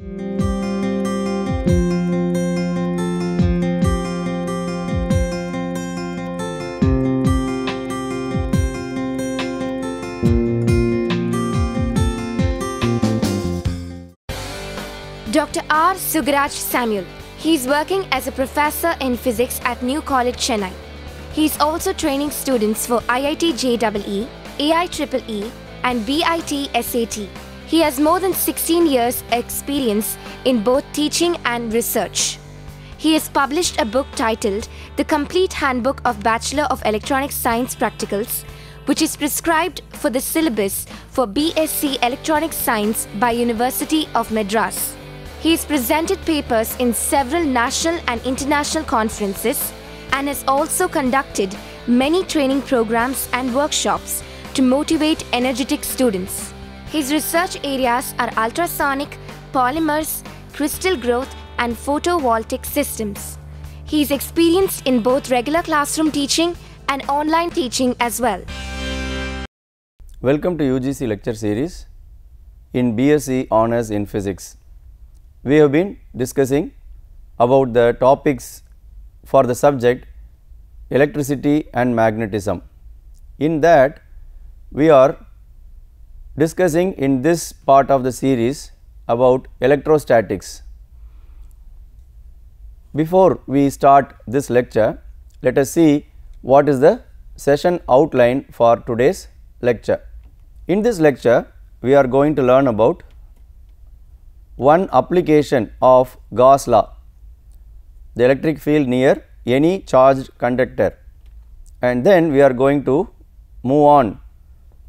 Dr. R. Sugaraj Samuel. He is working as a professor in physics at New College, Chennai. He is also training students for IIT JEE, AIEEE and BIT SAT. He has more than 16 years experience in both teaching and research. He has published a book titled The Complete Handbook of Bachelor of Electronic Science Practicals, which is prescribed for the syllabus for BSc Electronic Science by University of Madras. He has presented papers in several national and international conferences and has also conducted many training programs and workshops to motivate energetic students. His research areas are ultrasonic, polymers, crystal growth and photovoltaic systems. He is experienced in both regular classroom teaching and online teaching as well. Welcome to UGC lecture series in BSc Honours in Physics. We have been discussing about the topics for the subject electricity and magnetism. In that, we are discussing in this part of the series about electrostatics. Before we start this lecture, let us see what is the session outline for today's lecture. In this lecture, we are going to learn about one application of Gauss law, the electric field near any charged conductor, and then we are going to move on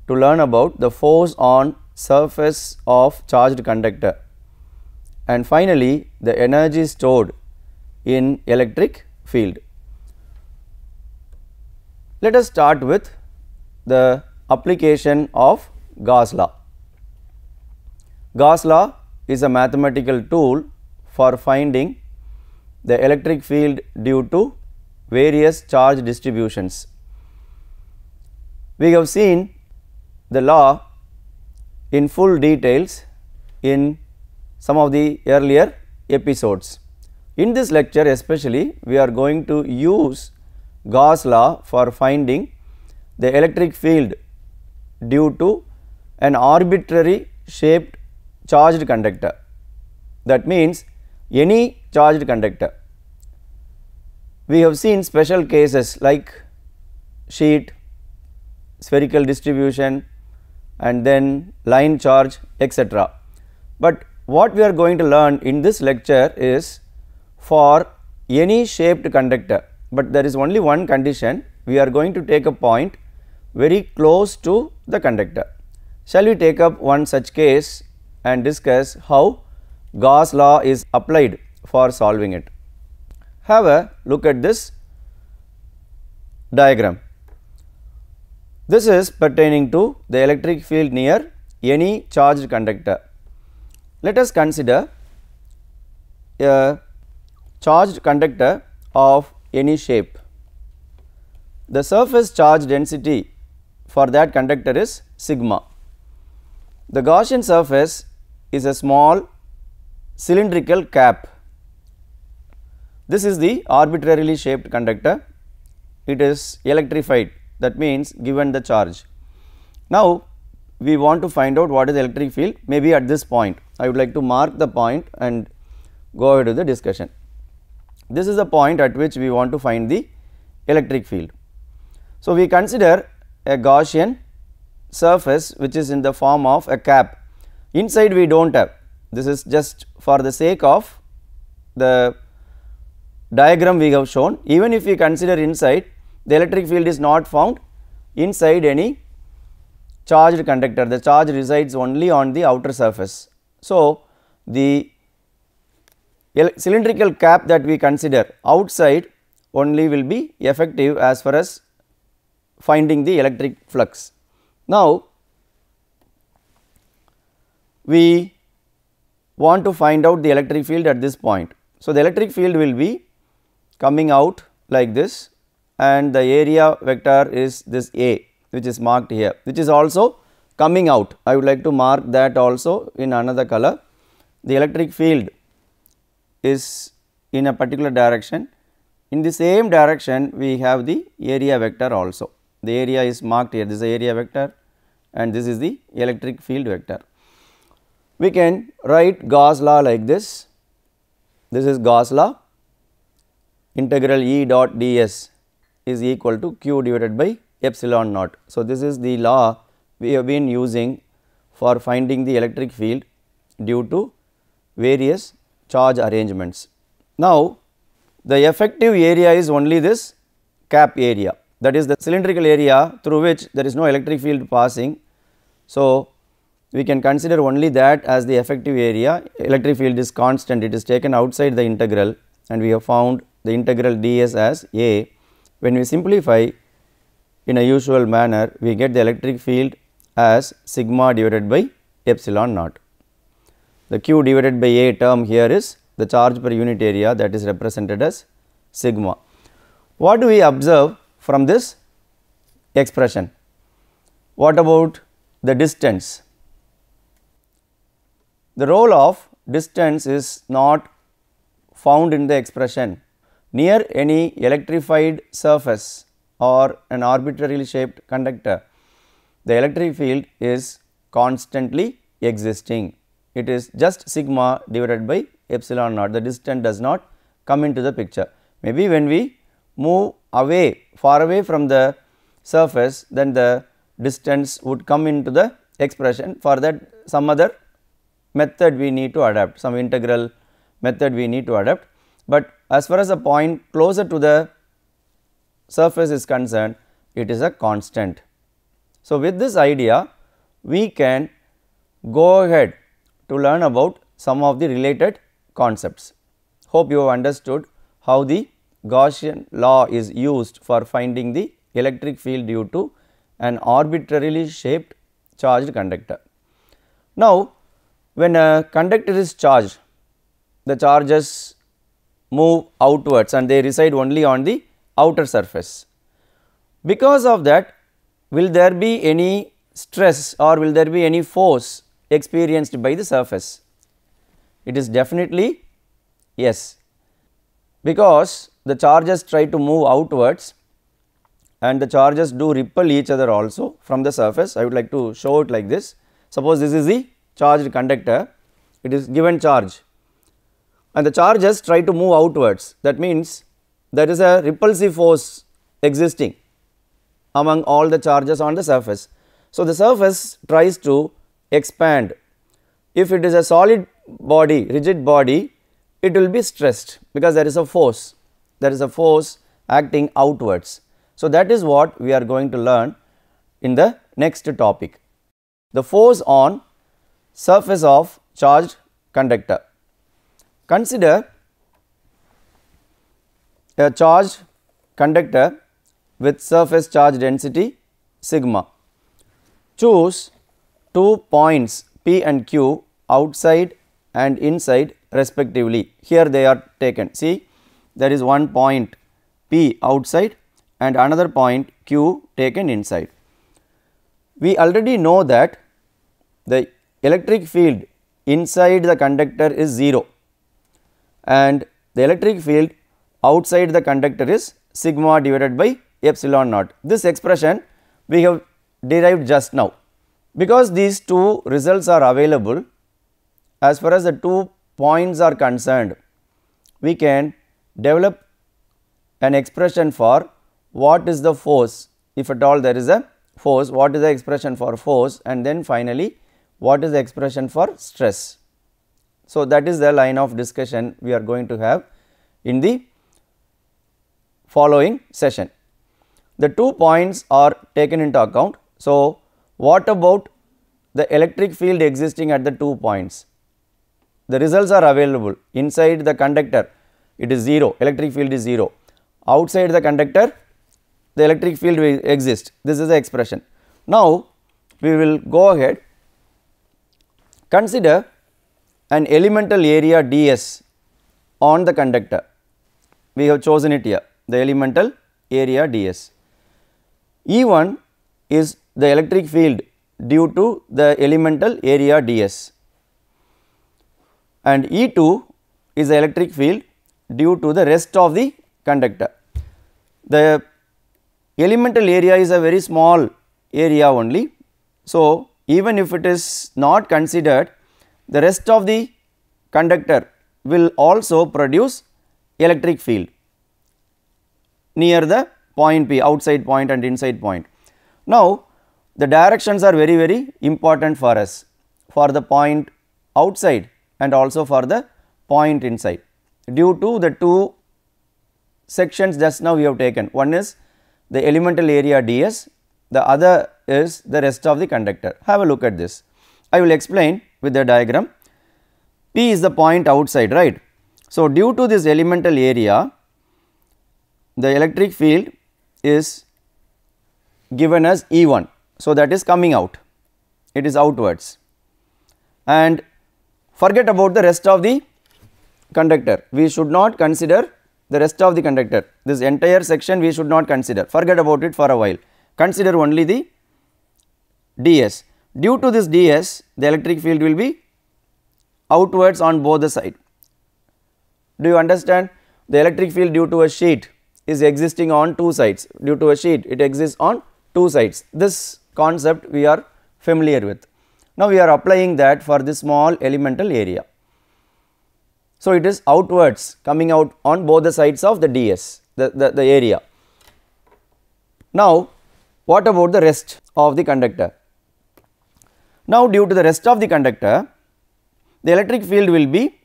to learn about the force on surface of charged conductor, and finally the energy stored in electric field. Let us start with the application of Gauss law. Gauss law is a mathematical tool for finding the electric field due to various charge distributions. We have seen the law in full details in some of the earlier episodes. In this lecture especially, we are going to use Gauss law for finding the electric field due to an arbitrary shaped charged conductor. That means any charged conductor. We have seen special cases like sheet, spherical distribution and then line charge, etc. But what we are going to learn in this lecture is for any shaped conductor, but there is only one condition. We are going to take a point very close to the conductor. Shall we take up one such case and discuss how Gauss law is applied for solving it. Have a look at this diagram. This is pertaining to the electric field near any charged conductor. Let us consider a charged conductor of any shape. The surface charge density for that conductor is sigma. The Gaussian surface is a small cylindrical cap. This is the arbitrarily shaped conductor. It is electrified, that means given the charge. Now, we want to find out what is the electric field, maybe at this point. I would like to mark the point and go ahead with the discussion. This is the point at which we want to find the electric field. So, we consider a Gaussian surface which is in the form of a cap. Inside we do not have, this is just for the sake of the diagram we have shown. Even if we consider inside, the electric field is not found inside any charged conductor, the charge resides only on the outer surface. So, the cylindrical cap that we consider outside only will be effective as far as finding the electric flux. Now, we want to find out the electric field at this point. So, the electric field will be coming out like this and the area vector is this A, which is marked here, which is also coming out. I would like to mark that also in another color. the electric field is in a particular direction, in the same direction we have the area vector also. The area is marked here, this is the area vector and this is the electric field vector. We can write Gauss law like this. This is Gauss law, integral E dot ds is equal to q divided by epsilon naught. So, this is the law we have been using for finding the electric field due to various charge arrangements. Now, the effective area is only this cap area, that is the cylindrical area through which there is no electric field passing. So, we can consider only that as the effective area. Electric field is constant, it is taken outside the integral and we have found the integral ds as A. When we simplify in a usual manner, we get the electric field as sigma divided by epsilon naught. The q divided by A term here is the charge per unit area, that is represented as sigma. What do we observe from this expression? What about the distance? The role of distance is not found in the expression. Near any electrified surface or an arbitrarily shaped conductor, the electric field is constantly existing. It is just sigma divided by epsilon naught. The distance does not come into the picture. Maybe when we move away, far away from the surface, then the distance would come into the expression. For that, some other method we need to adapt, some integral method we need to adapt. But as far as a point closer to the surface is concerned, it is a constant. So, with this idea, we can go ahead to learn about some of the related concepts. Hope you have understood how the Gaussian law is used for finding the electric field due to an arbitrarily shaped charged conductor. Now, when a conductor is charged, the charges move outwards and they reside only on the outer surface. Because of that, will there be any stress or will there be any force experienced by the surface? It is definitely yes, because the charges try to move outwards and the charges do repel each other also from the surface. I would like to show it like this. Suppose this is the charged conductor, it is given charge and the charges try to move outwards. That means there is a repulsive force existing among all the charges on the surface. So, the surface tries to expand. If it is a solid body, rigid body, it will be stressed because there is a force, acting outwards. So, that is what we are going to learn in the next topic, the force on surface of charged conductor. Consider a charged conductor with surface charge density sigma. Choose 2 points P and Q outside and inside respectively. Here they are taken. See, there is one point P outside and another point Q taken inside. We already know that the electric field inside the conductor is 0 and the electric field outside the conductor is sigma divided by epsilon naught. This expression we have derived just now. Because these two results are available, as far as the 2 points are concerned, we can develop an expression for what is the force, if at all there is a force, what is the expression for force, and then finally what is the expression for stress. So, that is the line of discussion we are going to have in the following session. The 2 points are taken into account. So, what about the electric field existing at the 2 points? The results are available. Inside the conductor it is 0, electric field is 0. Outside the conductor the electric field will exist. This is the expression. Now, we will go ahead, consider an elemental area ds on the conductor. We have chosen it here, the elemental area ds. E1 is the electric field due to the elemental area ds. and E2 is the electric field due to the rest of the conductor. The elemental area is a very small area only. So, even if it is not considered, the rest of the conductor will also produce electric field near the point P, outside point and inside point. Now, the directions are very important for us, for the point outside and also for the point inside, due to the two sections just now we have taken. One is the elemental area ds, the other is the rest of the conductor. Have a look at this. I will explain with the diagram. P is the point outside, right. So, due to this elemental area, the electric field is given as E1. So, that is coming out, it is outwards, and forget about the rest of the conductor. We should not consider the rest of the conductor, this entire section we should not consider, forget about it for a while, consider only the ds. Due to this ds, the electric field will be outwards on both the sides. Do you understand? The electric field due to a sheet is existing on two sides, due to a sheet it exists on two sides. This concept we are familiar with. Now, we are applying that for this small elemental area. So, it is outwards, coming out on both the sides of the ds, the area. Now, what about the rest of the conductor? Now, due to the rest of the conductor, the electric field will be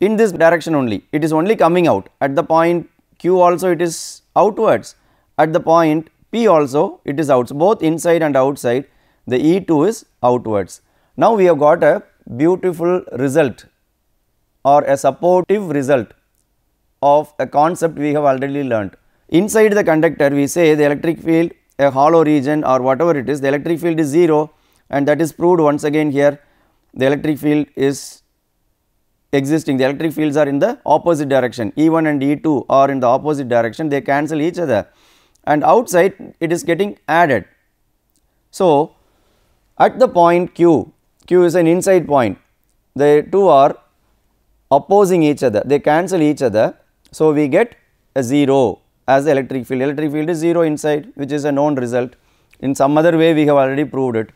in this direction only, it is only coming out. At the point Q also it is outwards, at the point P also it is out, both inside and outside the E2 is outwards. Now, we have got a beautiful result or a supportive result of a concept we have already learnt. Inside the conductor we say the electric field, a hollow region or whatever it is, the electric field is 0, and that is proved once again here. The electric field is existing, the electric fields are in the opposite direction, E1 and E2 are in the opposite direction, they cancel each other, and outside it is getting added. So, at the point Q, Q is an inside point, the two are opposing each other, they cancel each other. So, we get a 0 as the electric field is 0 inside, which is a known result. In some other way we have already proved it.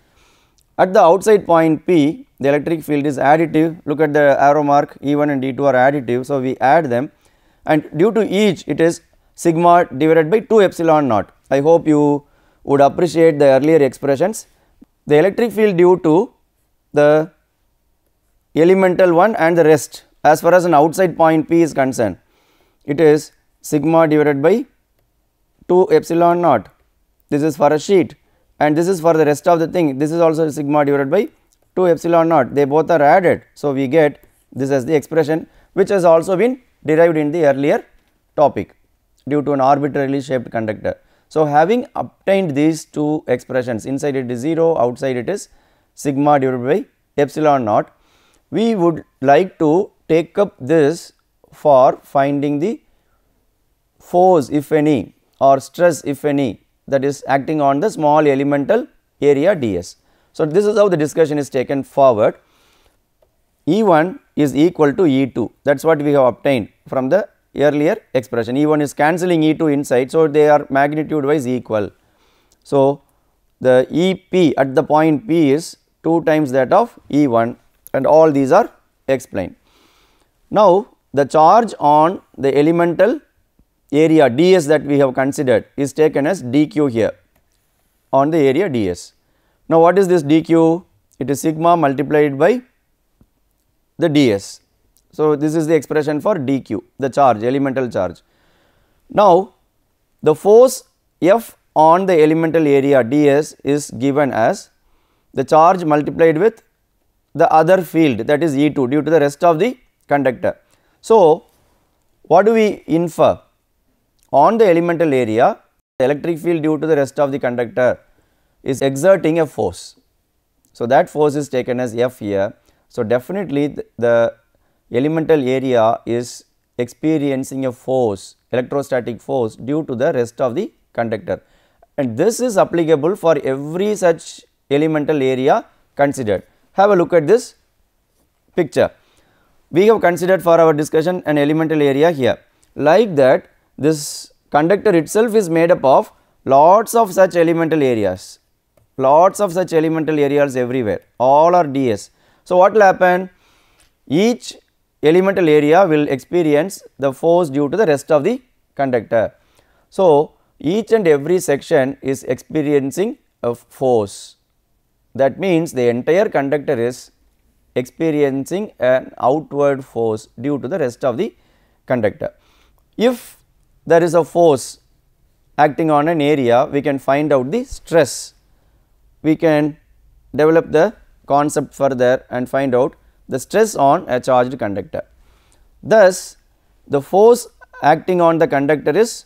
At the outside point P, the electric field is additive, look at the arrow mark, E1 and E2 are additive. So, we add them, and due to each it is sigma divided by 2 epsilon naught. I hope you would appreciate the earlier expressions. The electric field due to the elemental one and the rest, as far as an outside point P is concerned, it is sigma divided by 2 epsilon naught. This is for a sheet, and this is for the rest of the thing, this is also sigma divided by 2 epsilon naught, they both are added. So, we get this as the expression which has also been derived in the earlier topic due to an arbitrarily shaped conductor. So, having obtained these two expressions, inside it is 0, outside it is sigma divided by epsilon naught, we would like to take up this for finding the force if any or stress if any that is acting on the small elemental area ds. So, this is how the discussion is taken forward. E1 is equal to E2, that is what we have obtained from the earlier expression. E1 is cancelling E2 inside, so they are magnitude wise equal. So, the EP at the point P is 2 times that of E1, and all these are explained. Now, the charge on the elemental area ds that we have considered is taken as dq here on the area ds. Now, what is this dq? It is sigma multiplied by the ds. So, this is the expression for dq, the charge, elemental charge. Now, the force F on the elemental area ds is given as the charge multiplied with the other field, that is E2, due to the rest of the conductor. So, what do we infer? On the elemental area, the electric field due to the rest of the conductor is exerting a force. So, that force is taken as F here. So, definitely the elemental area is experiencing a force, electrostatic force due to the rest of the conductor, and this is applicable for every such elemental area considered. Have a look at this picture. we have considered for our discussion an elemental area here. Like that, this conductor itself is made up of lots of such elemental areas, everywhere, all are ds. So, what will happen? Each elemental area will experience the force due to the rest of the conductor. So, each and every section is experiencing a force. That means, the entire conductor is experiencing an outward force due to the rest of the conductor. If there is a force acting on an area, we can find out the stress. We can develop the concept further and find out the stress on a charged conductor. Thus, the force acting on the conductor is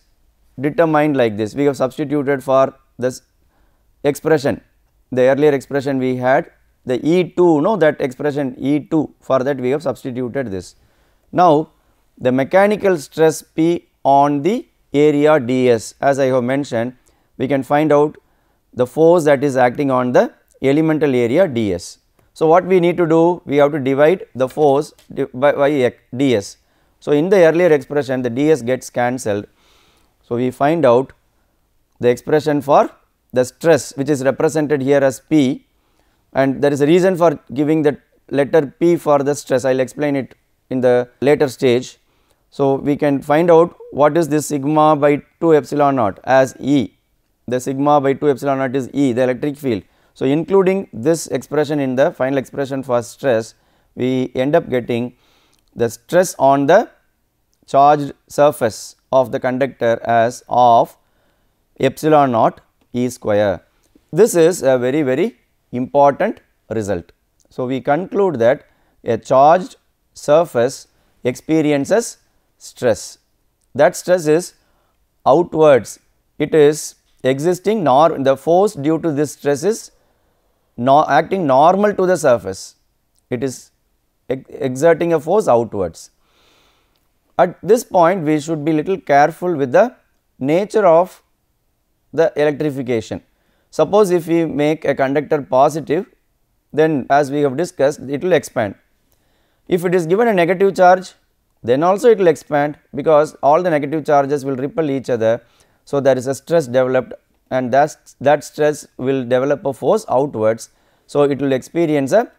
determined like this. We have substituted for this expression, the earlier expression we had, the E2, no, that expression E2, for that we have substituted this. Now, the mechanical stress P on the area ds, as I have mentioned, we can find out the force that is acting on the elemental area ds. So, what we need to do? We have to divide the force by ds. So, in the earlier expression, the ds gets cancelled. So, we find out the expression for the stress, which is represented here as P, and there is a reason for giving the letter P for the stress. I will explain it in the later stage. So, we can find out what is this sigma by 2 epsilon naught as E. The sigma by 2 epsilon naught is E, the electric field. So, including this expression in the final expression for stress, we end up getting the stress on the charged surface of the conductor as of epsilon naught E square. This is a very important result. So, we conclude that a charged surface experiences stress. That stress is outwards, it is existing, nor the force due to this stress is acting normal to the surface, it is exerting a force outwards. At this point, we should be little careful with the nature of the electrification. Suppose if we make a conductor positive, then as we have discussed, it will expand. If it is given a negative charge, then also it will expand, because all the negative charges will repel each other. So, there is a stress developed, and that stress will develop a force outwards. So, it will experience a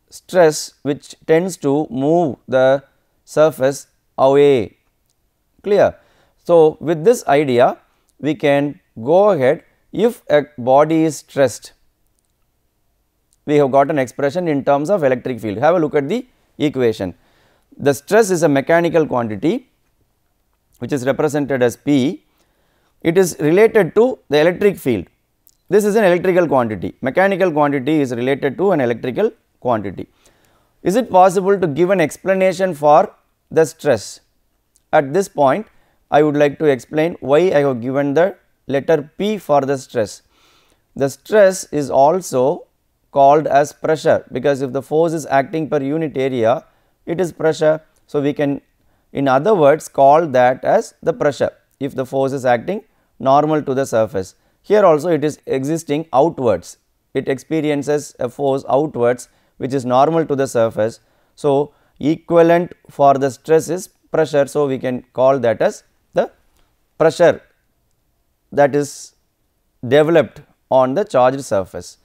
stress which tends to move the surface away, clear. So, with this idea we can go ahead. If a body is stressed, we have got an expression in terms of electric field. Have a look at the equation. The stress is a mechanical quantity which is represented as P. It is related to the electric field. This is an electrical quantity, mechanical quantity is related to an electrical quantity. Is it possible to give an explanation for the stress? At this point, I would like to explain why I have given the letter P for the stress. The stress is also called as pressure, because if the force is acting per unit area, it is pressure. So, we can in other words call that as the pressure if the force is acting normal to the surface. Here also it is existing outwards, it experiences a force outwards which is normal to the surface. So, equivalent for the stress is pressure. So, we can call that as the pressure that is developed on the charged surface.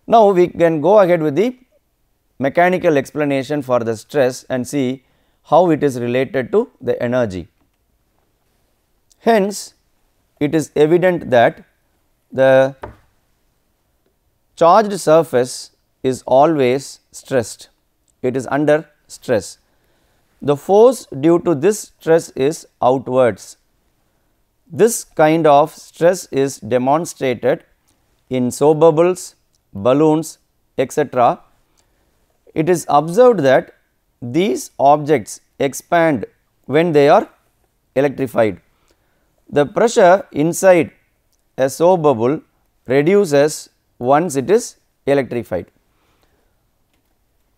Now, we can go ahead with the mechanical explanation for the stress and see how it is related to the energy. Hence, it is evident that the charged surface is always stressed, it is under stress. The force due to this stress is outwards. This kind of stress is demonstrated in soap bubbles, balloons, etc. It is observed that these objects expand when they are electrified. The pressure inside a soap bubble reduces once it is electrified.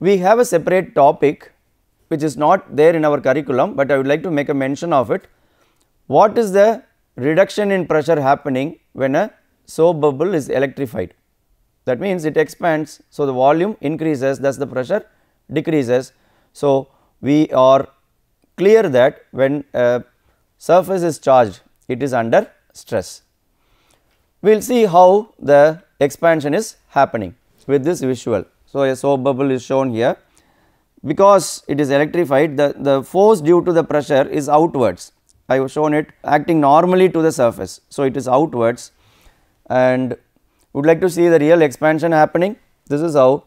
We have a separate topic which is not there in our curriculum, but I would like to make a mention of it. What is the reduction in pressure happening when a soap bubble is electrified? That means it expands, so the volume increases, thus the pressure decreases. So, we are clear that when a surface is charged, it is under stress. We will see how the expansion is happening with this visual. So, a soap bubble is shown here. Because it is electrified, the force due to the pressure is outwards. I have shown it acting normally to the surface. So, it is outwards, and would like to see the real expansion happening. This is how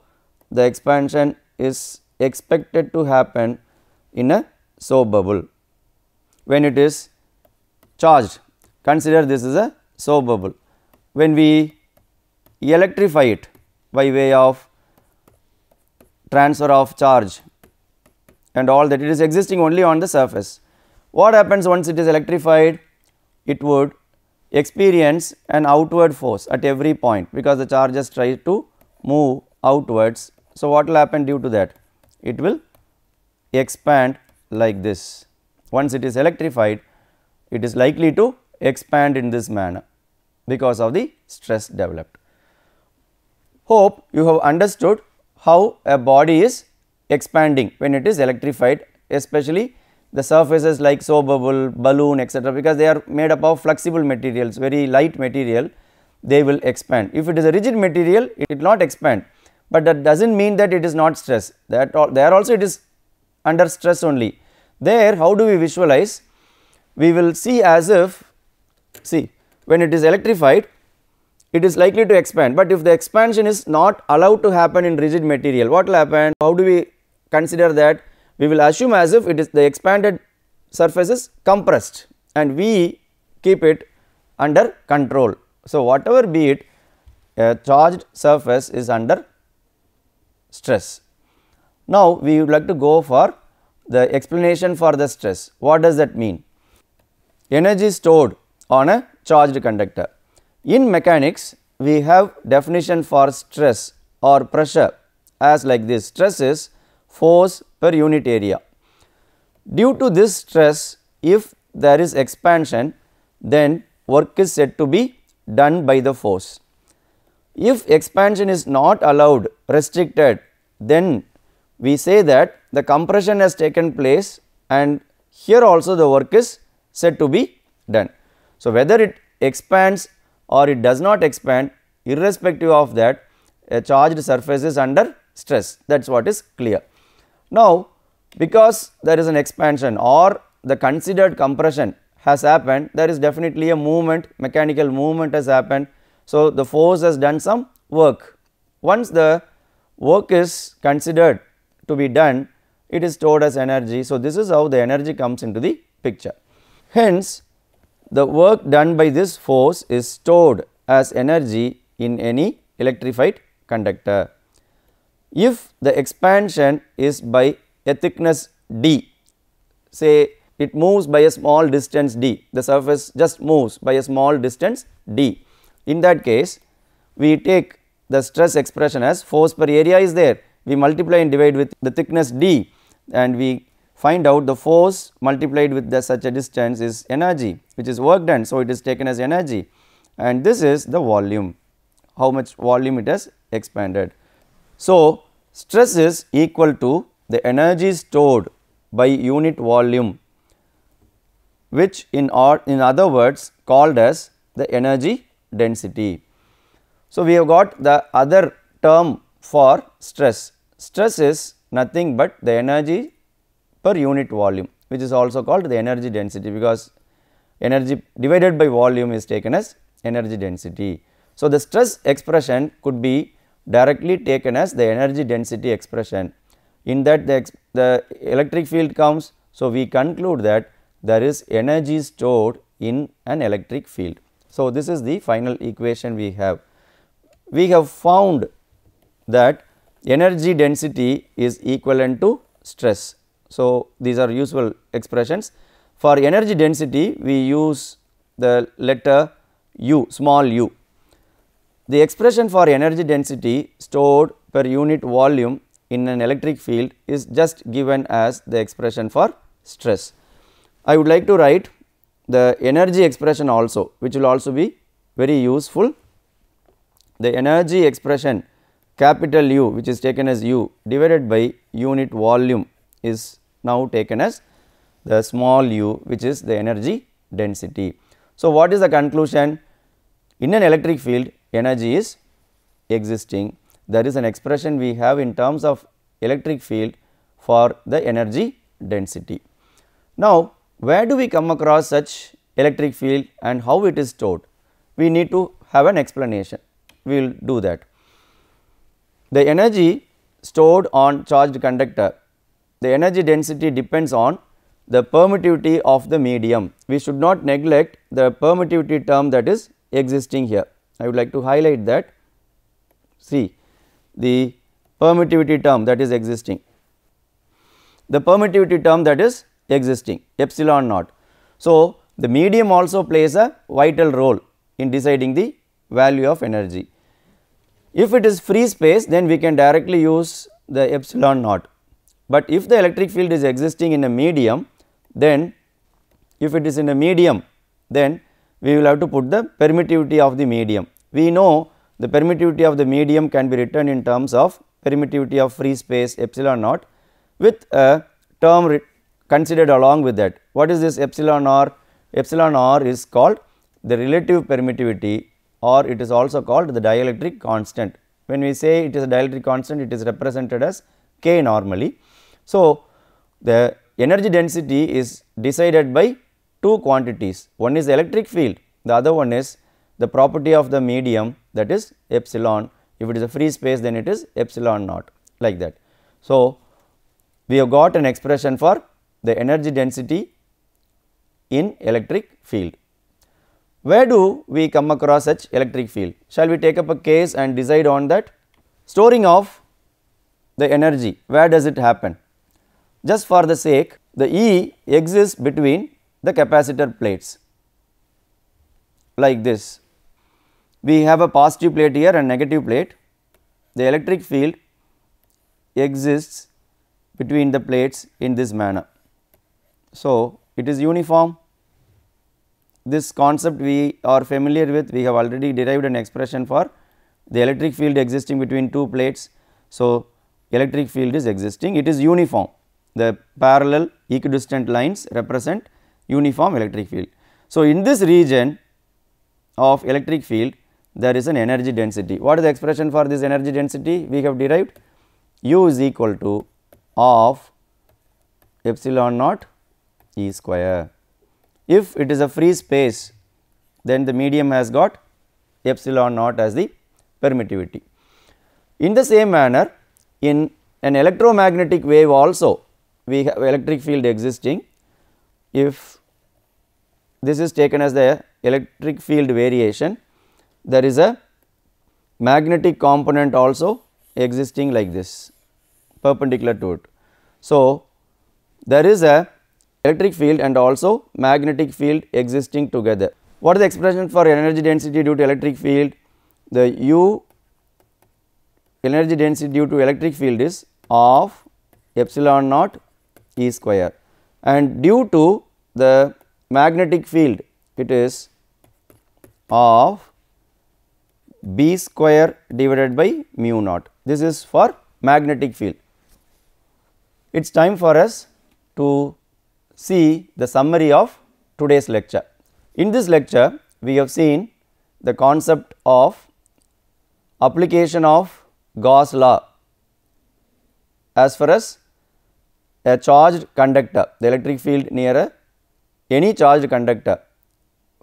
the expansion is expected to happen in a soap bubble when it is charged. Consider this is a soap bubble. When we electrify it by way of transfer of charge and all that, it is existing only on the surface. What happens once it is electrified? It would experience an outward force at every point, because the charges try to move outwards. So, what will happen due to that? It will expand like this. Once it is electrified, it is likely to expand in this manner because of the stress developed. Hope you have understood how a body is expanding when it is electrified, especially the surfaces like soap bubble, balloon, etc., because they are made up of flexible materials, very light material, they will expand. If it is a rigid material, it will not expand, but that does not mean that it is not stress. There also it is under stress only. There, how do we visualize? We will see as if, see, when it is electrified, it is likely to expand, but if the expansion is not allowed to happen in rigid material, what will happen? How do we consider that? We will assume as if it is the expanded surface is compressed and we keep it under control. So, whatever be it, a charged surface is under stress. Now, we would like to go for the explanation for the stress. What does that mean? Energy stored on a charged conductor. In mechanics, we have definition for stress or pressure as like this: stress is force per unit area. Due to this stress, if there is expansion, then work is said to be done by the force. If expansion is not allowed, restricted, then we say that the compression has taken place and here also the work is said to be done. So, whether it expands or it does not expand, irrespective of that, a charged surface is under stress, that is what is clear. Now, because there is an expansion or the considered compression has happened, there is definitely a movement, mechanical movement has happened. So, the force has done some work. Once the work is considered to be done, it is stored as energy. So, this is how the energy comes into the picture. Hence, the work done by this force is stored as energy in any electrified conductor. If the expansion is by a thickness d, say it moves by a small distance d, the surface just moves by a small distance d. In that case, we take the stress expression as force per area is there, we multiply and divide with the thickness d and we find out the force multiplied with such a distance is energy, which is work done. So, it is taken as energy and this is the volume, how much volume it has expanded. So, stress is equal to the energy stored by unit volume, which in other words called as the energy density. So, we have got the other term for stress. Stress is nothing but the energy per unit volume, which is also called the energy density, because energy divided by volume is taken as energy density. So, the stress expression could be directly taken as the energy density expression. In that the electric field comes. So, we conclude that there is energy stored in an electric field. So, this is the final equation we have. We have found that energy density is equivalent to stress. So, these are usual expressions. For energy density, we use the letter u, small u. The expression for energy density stored per unit volume in an electric field is just given as the expression for stress. I would like to write the energy expression also, which will also be very useful. The energy expression capital U, which is taken as U, divided by unit volume is now taken as the small u, which is the energy density. So, what is the conclusion? In an electric field, energy is existing. There is an expression we have in terms of electric field for the energy density. Now, where do we come across such electric field and how it is stored? We need to have an explanation. We will do that. The energy stored on charged conductor, the energy density depends on the permittivity of the medium. We should not neglect the permittivity term that is existing here. I would like to highlight that. See the permittivity term that is existing. The permittivity term that is existing, epsilon naught. So, the medium also plays a vital role in deciding the value of energy. If it is free space, then we can directly use the epsilon naught, but if the electric field is existing in a medium, then if it is in a medium, then we will have to put the permittivity of the medium. We know the permittivity of the medium can be written in terms of permittivity of free space epsilon naught with a term considered along with that. What is this epsilon r? Epsilon r is called the relative permittivity, or it is also called the dielectric constant. When we say it is a dielectric constant, it is represented as K normally. So, the energy density is decided by two quantities. One is the electric field, the other one is the property of the medium, that is epsilon. If it is a free space, then it is epsilon naught, like that. So, we have got an expression for the energy density in electric field. Where do we come across such electric field? Shall we take up a case and decide on that? Storing of the energy, where does it happen? Just for the sake, the E exists between the capacitor plates, like this. We have a positive plate here and negative plate. The electric field exists between the plates in this manner. So, it is uniform. This concept we are familiar with, we have already derived an expression for the electric field existing between two plates. So, electric field is existing, it is uniform. The parallel equidistant lines represent uniform electric field. So, in this region of electric field, there is an energy density. What is the expression for this energy density? We have derived U is equal to of epsilon naught E square. If it is a free space, then the medium has got epsilon naught as the permittivity. In the same manner, in an electromagnetic wave also, we have electric field existing. If this is taken as the electric field variation, there is a magnetic component also existing like this, perpendicular to it. So, there is a electric field and also magnetic field existing together. What is the expression for energy density due to electric field? The U energy density due to electric field is of epsilon naught E square, and due to the magnetic field it is of B square divided by mu naught. This is for magnetic field. It is time for us to see the summary of today's lecture. In this lecture, we have seen the concept of application of Gauss law as far as a charged conductor, the electric field near any charged conductor.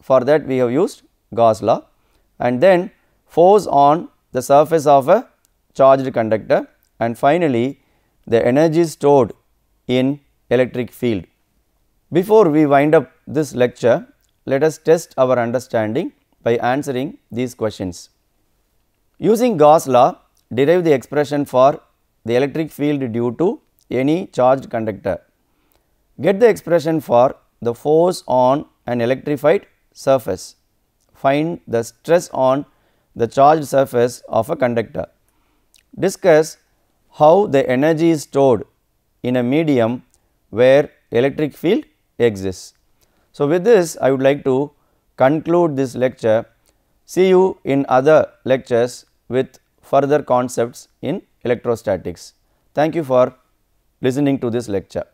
For that we have used Gauss law, and then force on the surface of a charged conductor, and finally the energy stored in electric field. Before we wind up this lecture, let us test our understanding by answering these questions. Using Gauss law, derive the expression for the electric field due to any charged conductor. Get the expression for the force on an electrified surface. Find the stress on the charged surface of a conductor. Discuss how the energy is stored in a medium where electric field exists. So, with this I would like to conclude this lecture. See you in other lectures with further concepts in electrostatics. Thank you for listening to this lecture.